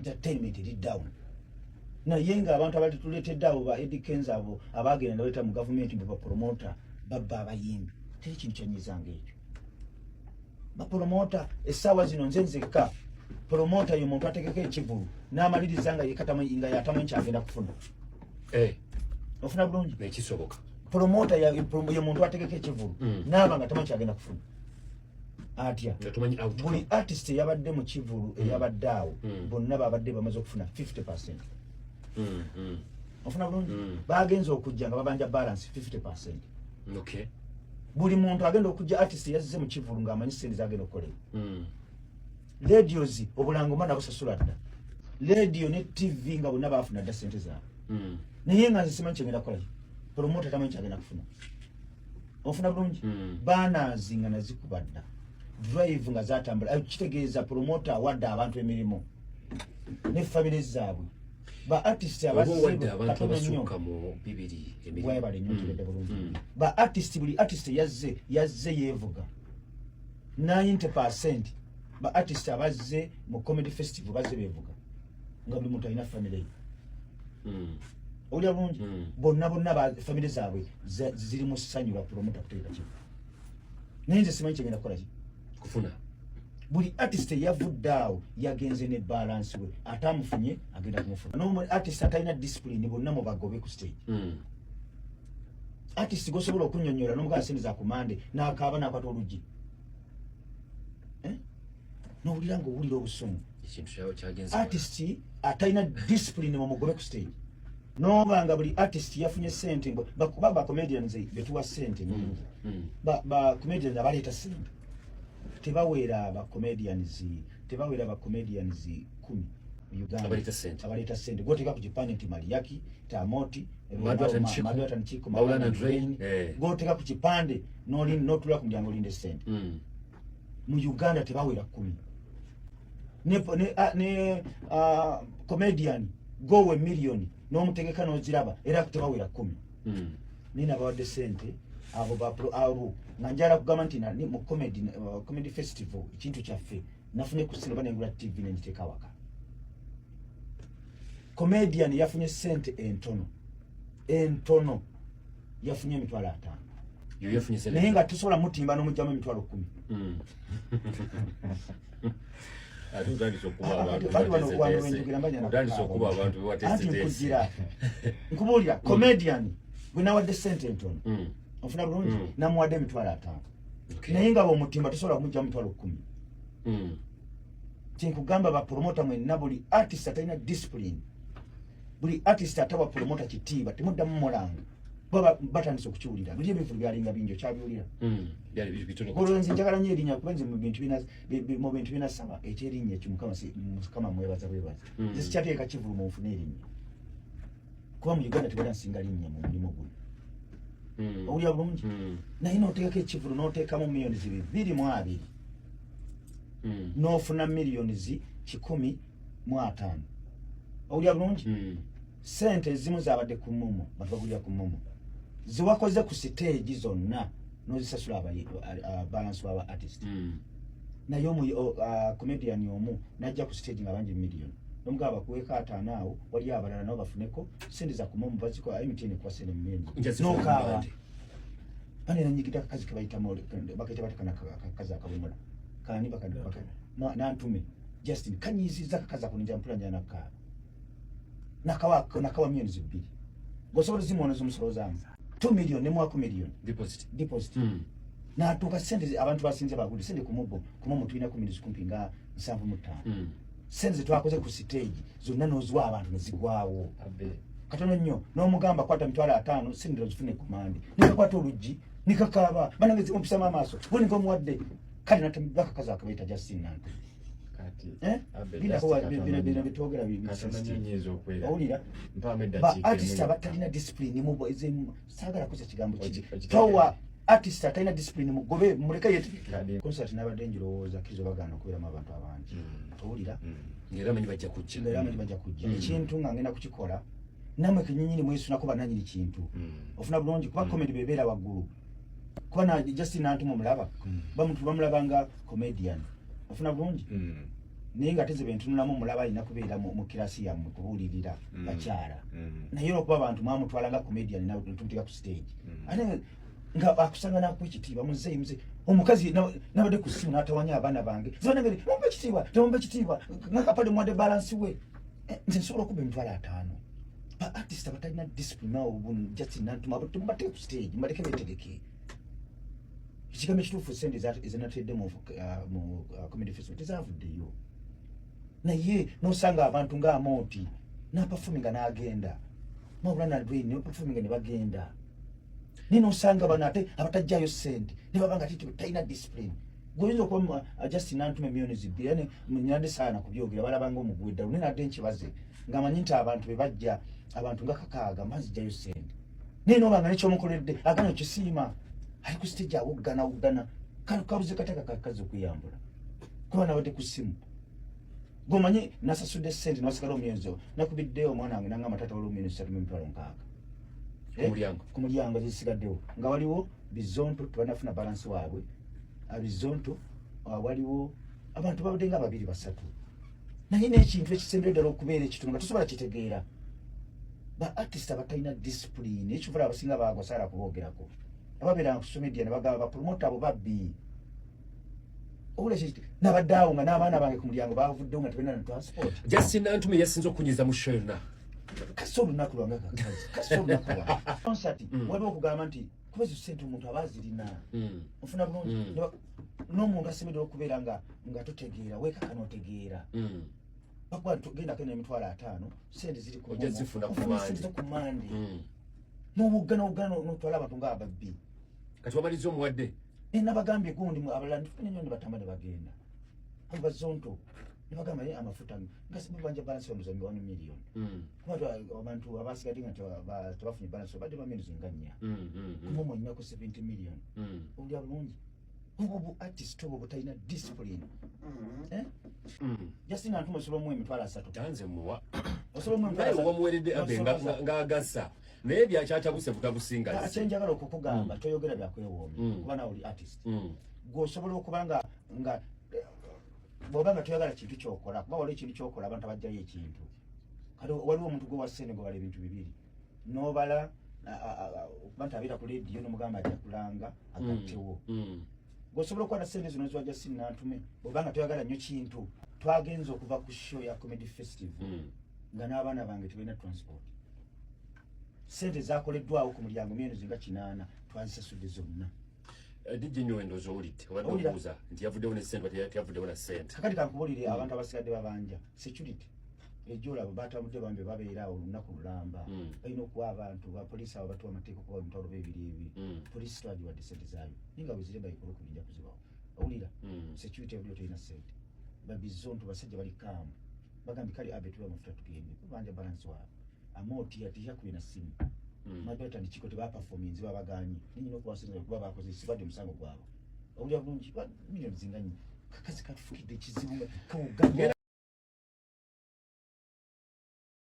entertainment eri down naye nga abantu abali tuleetedde abo ba Eddie Kenzo abo abagenda nabaleeta mu gavumenti mbu bapromota babba abayimbi teri kintu kyanyizanga ekyo bapromota essaawa zino nze nzekka promota yo muntu ategeka ekivulu n'amaliriza nga nga yatamu enkyagenda kufuna ofuna bulungi nekisoboka promota ye muntu ategeka ekivulu n'aba nga tamanyi kyagenda kufuna atya buli artist eyabadde mu kivulu eyabadde awo bonna babadde bamaze okufuna 50%. Ofuna bulungi bagenze okujja nga babanja balance 50%. Okay. Buli muntu agenda okujja artist yazze mu kivulu nga amanyi sente zagenda okukolera. Radios obulango mwana busasula dda. Radio ne TV nga bonna bafuna dda sente zaabwe. Naye nga nsimanyi kyagenda kukola. Promoter tamanyi kyagenda kufuna. Ofuna bulungi banners nga nazikubadda. Drive nga zatambula kitegeeza promoter wadde abantu emirimu ne families zaabwe ba artist abazze abantu abasuka mu bibiri emirimu bali nyotegedde bulungi ba artist buli artist yazze yevuga 90% ba artist abazze mu comedy festival bazze bevuga nga buli muntu alina family oli bulungi bonna ba family zaabwe ziri mu ssanyu la promoter kuteeka kino nenze simanyi kyagenda kukola ki kufuna buli artist yavudde awo yagenze ne balance we atamufunye agenda kumufuna no artist atalina discipline bonna mu bagobe ku stage artist gosobola okunyonyola n'omugasindiza ku mande n'akaaba n'akwata oluggi n'owulira ng'owulira obusungu artist atalina discipline mu mugobe ku stage n'obanga buli artist yafunye sente bakuba ba comedians betuwa sente ba comedians abaleeta sente tebawera ba comedians 10 Uganda abaleta sente goteka ku Japan nti Mariaki Tamoti Madwata Nchiko Maulana Drain goteka ku kipande notula ku mjango linde sente mu Uganda tebawera 10 ne comedian gowe million n'omutegeka n'oziraba era tebawera 10 nina bawadde sente abo nanjala kugamba nti ni mu comedy festival ekintu kyaffe nafune kusina banengula TV n'enditeka waka comedian yafunye sente entono yafunye emitwalo 5 yafunye sente naye nga tusobola mutimba n'omujjamu emitwalo 10 nkubulira comedian gwenawadde sente entono ofuna bulungi namuwadde emitwalo 5 naye nga bw'omutimba tosobola kumujjamu emitwalo 10 tinkugamba bapromota mwenna buli artist atalina discipline buli artist atawa promota kitiibwa temuddamu mulanga batandise okukiwulira buli ebivulu byalinga bingi okyabiwulira olwenzi njagala nnyo erinnya kubenze mu bintu binasaba ekyerinnya ekimukama mwebaza nze sikyateeka kivulu mu nfuna erinnya kuba mu Uganda tebera nsinga linnya mu mulimu guno owulira bulungi naye n'oteekako ekivulu n'oteekamu millions 2.2 n'ofuna millions 105 owulira bulungi sente ezimu zabadde ku mumo batubagulira ku mumo ziwakoze ku stage zonna n'ozisasula balance w'aba artist naye comedian omu najja ku stage nga bangi million nomugaba kuweka 5 awo wali abalala nabo bafuneko sente za ku mumo baziko MTN kwa sente million n'okaaba bane nanyigida akazi kebayita bakete batakana kaza akabumula kani bakana nantume Justin kanyiziza akaza kuninja mpula njana kaaba nakawa millions 2 gosobola zimona z'omusolo zange 2 million ne mwaka million deposit natuka sente abantu basinze bagudi sente kumubo kumomo tulina ku millions kumpinga 75 sente twakoze ku stage zonna nozwa abantu nezigwawo katono nnyo n'omugamba kwata mitwalo 5 sente zifune kumandi nikakwata oluggi nikakaba banangezi ompisa mamaso boni ko muwadde kali natambaka kaza akabaita Justin nange bila kwa bina bitogera owulira ba artist abatalina discipline mubo ezemu sagala kuza kigambo kiki towa artist atalina discipline mugobe muleka yeti concert n'abadde njirowooza kizo bagana okubeeramu abantu abangi owulira ngera manyi bajja kujja ekintu nga ngenda kukikola namwe kenyinyi mwesuna kuba nanyini kintu ofuna bulungi kuba comedy bebeera waggulu kuba na Justin nantu mumulaba bamulabanga comedian ofuna bulungi ninga teze bintu namu mulaba ina kubeera mu kirasi ya mukubulirira bakyala naye okuba abantu mwamutwalanga comedian na tutika ku stage ate nga akusangana ku kitiibwa muze omukazi nabade ku simu natawanya abaana bange zibana ngeri mumbe kitiibwa nakapale mwade balance we nze nsobola okuba emitwalo 5 ba artist abatalina discipline nawo just nantuma mbate ku stage mbaleke betegeke ikigambo ekituufu sente ezinatedde mu comedy festival tezavuddeyo naye nosanga abantu nga Amoti naperforminga n'agenda mawula na Dwayne naperforminga ne bagenda nino osanga bano ate abatajjayo sente ne babanga talina discipline goyinza okuba Justin Nantume millions bbiri yani munyande saana kubyogera balabanga omugwedda lunene ate nkibaze ng'amanyi nti abantu be bajja abantu nga kakaaga mazijjayo sente nino obanga nekyomukoledde agana ekisiima ali ku stage awuggana kaluze kataka kakazi okuyambula kuba nabadde ku simu gomanyi nasasudde sente nasigala omyenzo nakubiddeyo omwana wange nanga amatata olw'omyenzo 3,600 ku mulyango zisigaddewo nga waliwo bizonto tebanafuna balansi waabwe bizonto waliwo abantu babadde nga 2-3 naye n'ekintu ekisembere ddala okubeera ekitundu nga tosobola kitegeera ba artist abatalina discipline ekivula abasinga baagwa saala kuboogerako ababeeranga ku social media ne bagamba bapromota abo babbi obula kiti nabadaawo nga n'abaana bange ku mulyango baavuddewo nga tebalina na transport. Justin Nantume yasinze okunyiza mu show yonna kasi olunaku lwange kasi olunaku lwange concert waliwo okugamba nti kubeza sente omuntu aba azirina ofuna bulungi n'omuntu asemedde okubeera nga totegeera weekaka n'otegeera bakuba tugenda kena emitwalo 5 sente ziri ku mande n'obuggana n'otwala abantu nga ababbi kati wamaliza omuwadde nabagambye gundi abalala ndifune nnyo ne batamba ne bagenda abo bazonto ne bagamba ye amafuta ngasibanja balance ya muzambi 1 million abantu abasigadde nga tebafunye balance badde bamirizo nga 4 kumomo nyako 70 million oli abulungi ubu artist obo butalina discipline Justin Nantume osobola mu emitwalo 3 tanze muwa osobola mu emitwalo 3 wamuweredde abenga ngagasa naye byakyakyabuze butabusinga akyenjagala okukugamba toyogera byakwewoomya kuba nawe oli artist gwosobola okuba nga bw'oba nga toyagala kintu kyokola kuba waliwo ekintu kyokola abantu abajjayo ekintu kati waliwo omuntu gwe wassene gwe bala ebintu bibiri n'obala okuba nti abeera ku lediyo n'omugamba ajja kulanga agattewo gwosobola okuba na sente zino ziwa Justin Nantume bw'oba nga toyagala nnyo kintu twagenza okuva ku show ya comedy festival nga n'abaana bange tebalina transport sente zakoleddwawo ku mulyango myezi nga 8 twazisasudde zonna DJ Nyowendo zowulidde obadde obuuza nti yavuddewo ne sente yavuddewo na sente kakati kankubulire abantu abasigadde babanja security ejjula batamudde bambe babeera olunaku lulamba balina okuwa abantu bapoliisi abo batuwa amateeka okuba emitwalo bebiri poliisi twagiwadde sente zaayo ninga bwe ziri bayikola okubinja kuzibawo owulira security ebulio terina sente babizonto basajja bali kaamu bagambye kale abe tuba amafuta tugende kubanja balansi waabwe Amoti atiyakubye na simu mabeta ni kiko tebaperformance babaganye ninyino kubasinza kuba bakoze sibadde musango gwabo owulira bulungi millions zinganyi kakazi katufukidde kizibu kawuganga